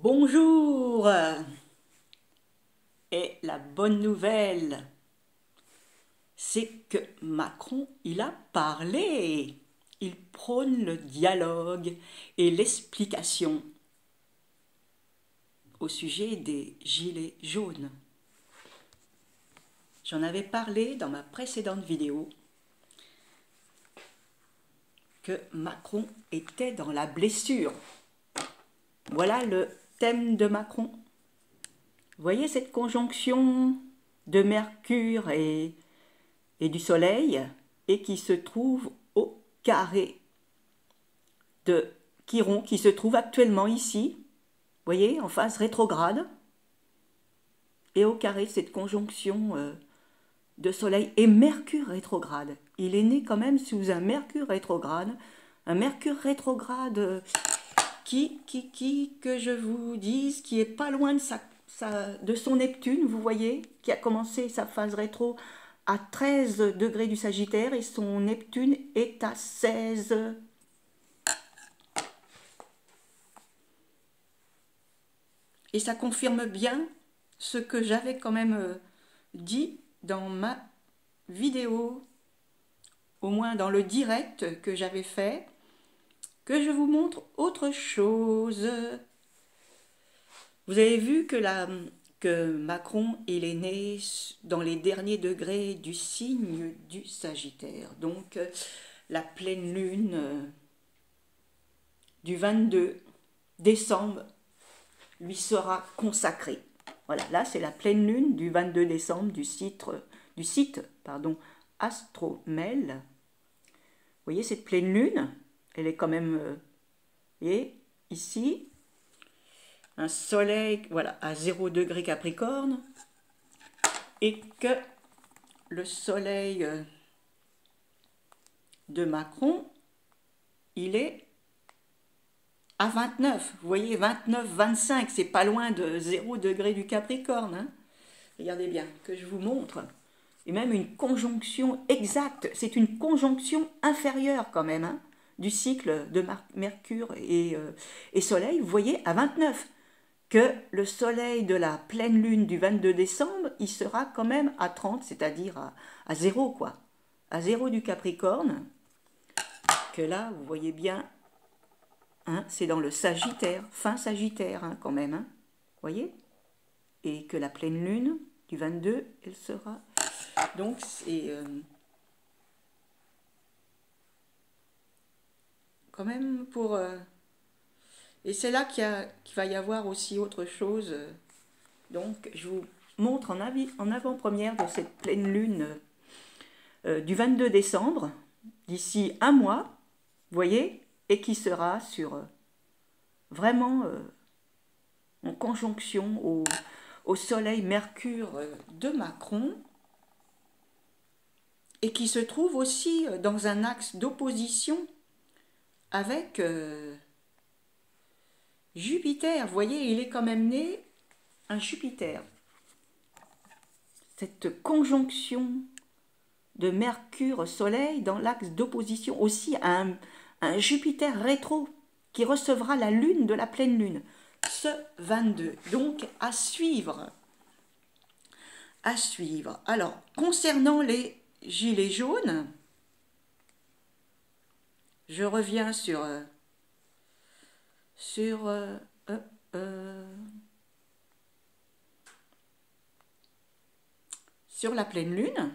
Bonjour! Et la bonne nouvelle, c'est que Macron, il a parlé. Il prône le dialogue et l'explication au sujet des gilets jaunes. J'en avais parlé dans ma précédente vidéo que Macron était dans la blessure. Voilà le thème de Macron. Vous voyez cette conjonction de Mercure et du Soleil et qui se trouve au carré de Chiron, qui se trouve actuellement ici, vous voyez, en phase rétrograde, et au carré de cette conjonction de Soleil et Mercure rétrograde. Il est né quand même sous un Mercure rétrograde que je vous dise, qui est pas loin de son Neptune, vous voyez, qui a commencé sa phase rétro à 13 degrés du Sagittaire et son Neptune est à 16. Et ça confirme bien ce que j'avais quand même dit dans ma vidéo, au moins dans le direct que j'avais fait, que je vous montre autre chose. Vous avez vu que Macron, il est né dans les derniers degrés du signe du Sagittaire. Donc, la pleine lune du 22 décembre lui sera consacrée. Voilà, là, c'est la pleine lune du 22 décembre du site Astromel. Vous voyez cette pleine lune, elle est quand même... et ici, un soleil, voilà, à 0 degré Capricorne, et que le soleil de Macron, il est à 29. Vous voyez, 29, 25, c'est pas loin de 0 degré du Capricorne. Hein. Regardez bien, que je vous montre. Et même une conjonction exacte, c'est une conjonction inférieure quand même, hein, du cycle de Mercure et Soleil, vous voyez, à 29. Que le soleil de la pleine lune du 22 décembre, il sera quand même à 30, c'est-à-dire à 0, quoi. À 0 du Capricorne, que là, vous voyez bien, hein, c'est dans le Sagittaire, fin Sagittaire, hein, quand même, hein, vous voyez. Et que la pleine lune du 22, elle sera... Donc, c'est... quand même pour... et c'est là qu'il va y avoir aussi autre chose. Donc, je vous montre en avant-première de cette pleine lune du 22 décembre, d'ici un mois, vous voyez, et qui sera sur vraiment en conjonction au soleil Mercure de Macron, et qui se trouve aussi dans un axe d'opposition avec Jupiter. Vous voyez, il est quand même né un Jupiter. Cette conjonction de Mercure-Soleil dans l'axe d'opposition aussi à un Jupiter rétro qui recevra la lune de la pleine lune, ce 22. Donc, à suivre. À suivre. Alors, concernant les gilets jaunes, je reviens sur la pleine lune.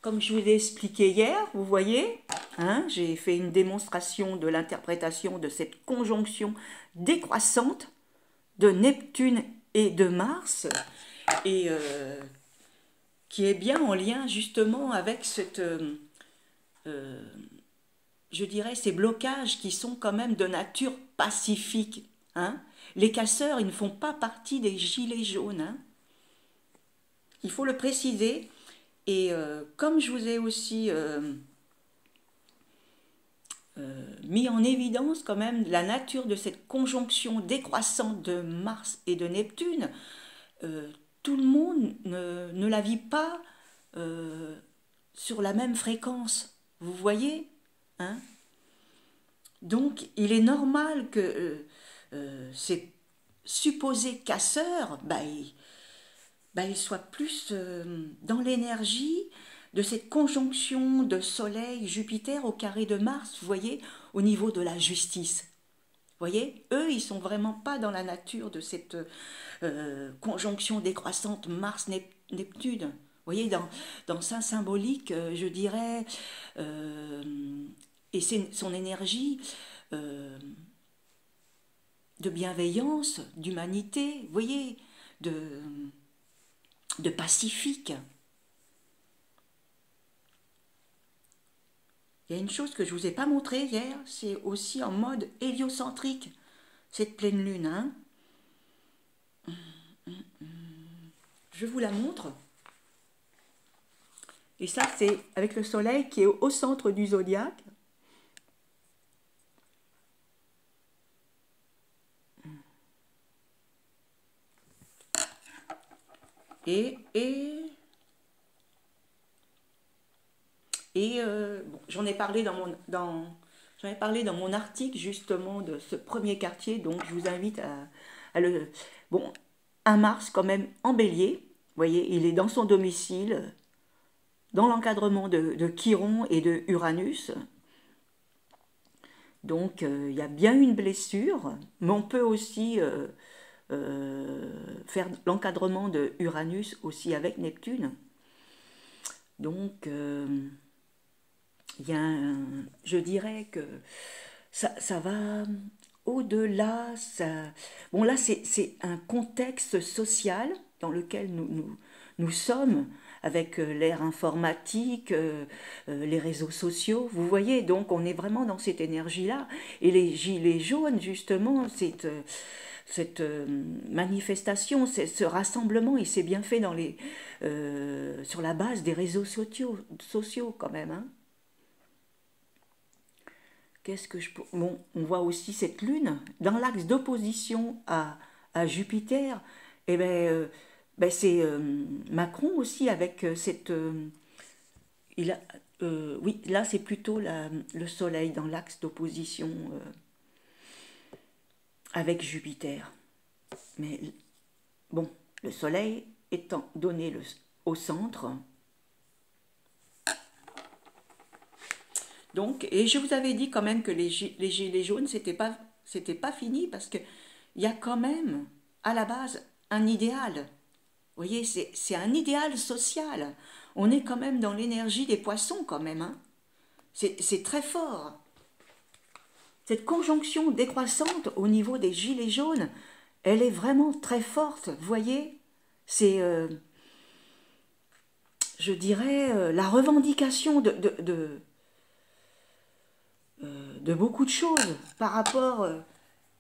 Comme je vous l'ai expliqué hier, vous voyez, hein, j'ai fait une démonstration de l'interprétation de cette conjonction décroissante de Neptune et de Mars, et qui est bien en lien justement avec cette, je dirais, ces blocages qui sont quand même de nature pacifique. Hein. Les casseurs, ils ne font pas partie des gilets jaunes. Hein. Il faut le préciser. Et comme je vous ai aussi mis en évidence quand même la nature de cette conjonction décroissante de Mars et de Neptune, tout le monde ne la vit pas sur la même fréquence. Vous voyez, hein? Donc, il est normal que ces supposés casseurs, ils soient plus dans l'énergie de cette conjonction de Soleil-Jupiter au carré de Mars, vous voyez, au niveau de la justice. Vous voyez, eux, ils sont vraiment pas dans la nature de cette conjonction décroissante Mars-Neptune. Vous voyez, dans sa symbolique, je dirais, euh, et c'est son énergie euh, de bienveillance, d'humanité, vous voyez, de pacifique. Il y a une chose que je ne vous ai pas montrée hier, c'est aussi en mode héliocentrique, cette pleine lune. Hein. Je vous la montre. Et ça, c'est avec le soleil qui est au centre du zodiaque. Et bon, j'en ai parlé j'en ai parlé dans mon article justement de ce premier quartier, donc je vous invite à le... Bon, un Mars quand même en bélier, vous voyez, il est dans son domicile, dans l'encadrement de Chiron et de Uranus. Donc il y a bien une blessure, mais on peut aussi faire l'encadrement de Uranus aussi avec Neptune. Donc il y a je dirais que ça va au-delà. Bon là c'est un contexte social dans lequel nous sommes avec l'ère informatique, les réseaux sociaux. Vous voyez, donc on est vraiment dans cette énergie-là. Et les gilets jaunes, justement, cette manifestation, ce rassemblement, il s'est bien fait sur la base des réseaux sociaux quand même. Hein. Qu'est-ce que bon, on voit aussi cette lune dans l'axe d'opposition à Jupiter. Et c'est Macron aussi avec cette. Oui, là c'est plutôt le Soleil dans l'axe d'opposition avec Jupiter. Mais bon, le Soleil étant donné au centre. Donc, et je vous avais dit quand même que les gilets jaunes, c'était pas fini parce que il y a quand même à la base un idéal. Vous voyez, c'est un idéal social. On est quand même dans l'énergie des poissons quand même. Hein. C'est très fort. Cette conjonction décroissante au niveau des gilets jaunes, elle est vraiment très forte. Vous voyez, c'est, je dirais, la revendication de beaucoup de choses par rapport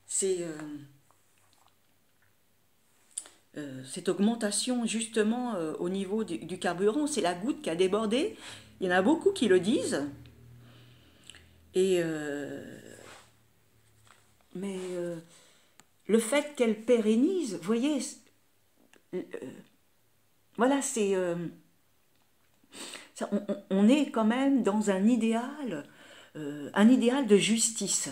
cette augmentation justement au niveau du carburant. C'est la goutte qui a débordé. Il y en a beaucoup qui le disent. Et mais le fait qu'elle pérennise, vous voyez, voilà, on est quand même dans un idéal de justice.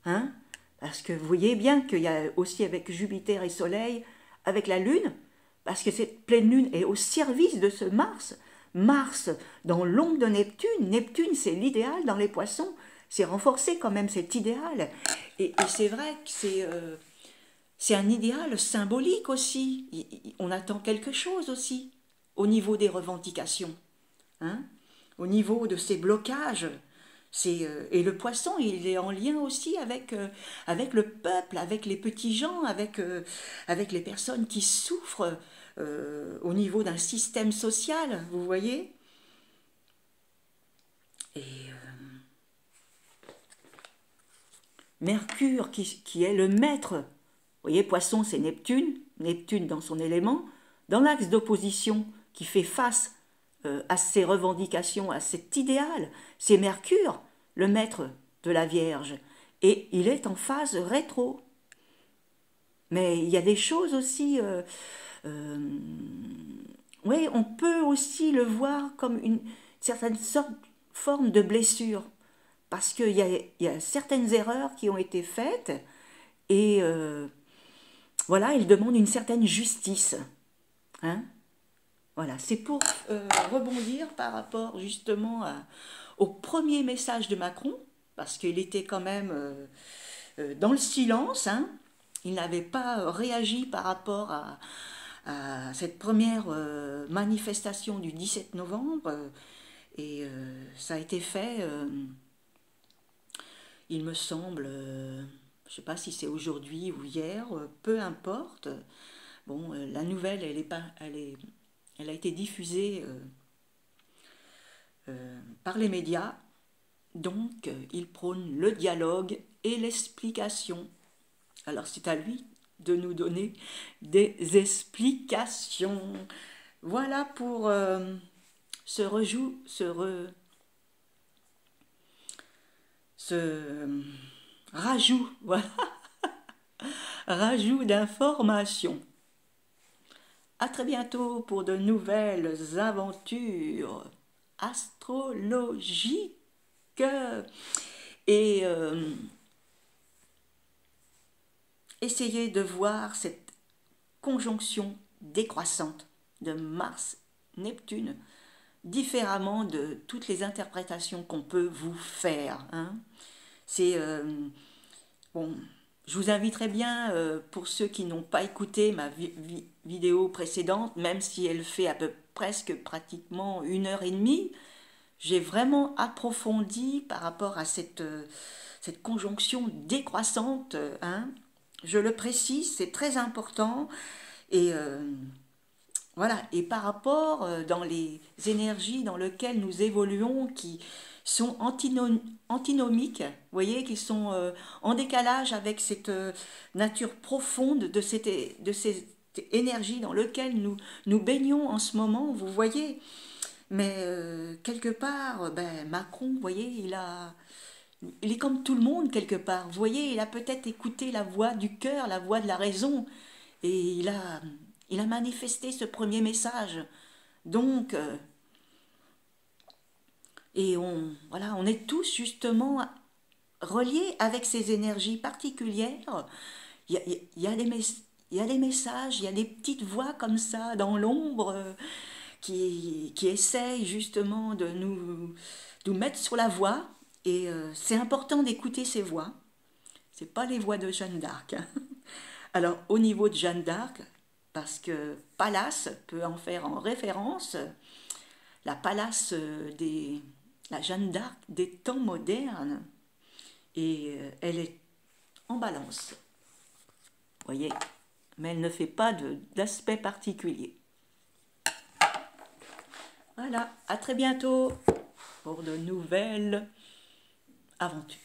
Hein. Parce que vous voyez bien qu'il y a aussi avec Jupiter et Soleil, avec la Lune, parce que cette pleine Lune est au service de ce Mars. Mars dans l'ombre de Neptune. Neptune, c'est l'idéal dans les poissons. C'est renforcé quand même cet idéal. Et c'est vrai que c'est un idéal symbolique aussi. On attend quelque chose aussi au niveau des revendications. Hein, au niveau de ces blocages. Et le poisson, il est en lien aussi avec le peuple, avec les petits gens, avec les personnes qui souffrent au niveau d'un système social, vous voyez. Et Mercure, qui est le maître, vous voyez, poisson, c'est Neptune, Neptune dans son élément, dans l'axe d'opposition qui fait face à ces revendications, à cet idéal, c'est Mercure, le maître de la Vierge, et il est en phase rétro. Mais il y a des choses aussi, oui, on peut aussi le voir comme une certaine forme de blessure, parce qu'il y a certaines erreurs qui ont été faites et voilà, il demande une certaine justice. Hein? Voilà, c'est pour rebondir par rapport justement au premier message de Macron, parce qu'il était quand même dans le silence, hein. Il n'avait pas réagi par rapport à cette première manifestation du 17 novembre, et ça a été fait, il me semble, je ne sais pas si c'est aujourd'hui ou hier, peu importe. Bon, la nouvelle, elle a été diffusée par les médias, donc il prône le dialogue et l'explication. Alors c'est à lui de nous donner des explications. Voilà pour ce rajout, voilà, rajout d'informations. À très bientôt pour de nouvelles aventures astrologiques. Et essayez de voir cette conjonction décroissante de Mars-Neptune différemment de toutes les interprétations qu'on peut vous faire. Hein. C'est bon. Je vous inviterai bien, pour ceux qui n'ont pas écouté ma vidéo précédente, même si elle fait presque pratiquement 1 h 30, j'ai vraiment approfondi par rapport à cette conjonction décroissante. Hein. Je le précise, c'est très important. Et voilà, et par rapport dans les énergies dans lesquelles nous évoluons, qui sont antinomiques, vous voyez, qui sont en décalage avec cette nature profonde de ces énergies dans lesquelles nous baignons en ce moment, vous voyez. Mais quelque part, ben, Macron, vous voyez, il est comme tout le monde quelque part. Vous voyez, il a peut-être écouté la voix du cœur, la voix de la raison, et il a manifesté ce premier message. Donc, et voilà, on est tous justement reliés avec ces énergies particulières. Il y a des messages, il y a des petites voix comme ça dans l'ombre qui essayent justement de nous mettre sur la voie. Et c'est important d'écouter ces voix. C'est pas les voix de Jeanne d'Arc. Hein. Alors, au niveau de Jeanne d'Arc, parce que Pallas peut en faire en référence, la Pallas la Jeanne d'Arc des temps modernes, et elle est en balance, vous voyez, mais elle ne fait pas d'aspect particulier. Voilà, à très bientôt pour de nouvelles aventures.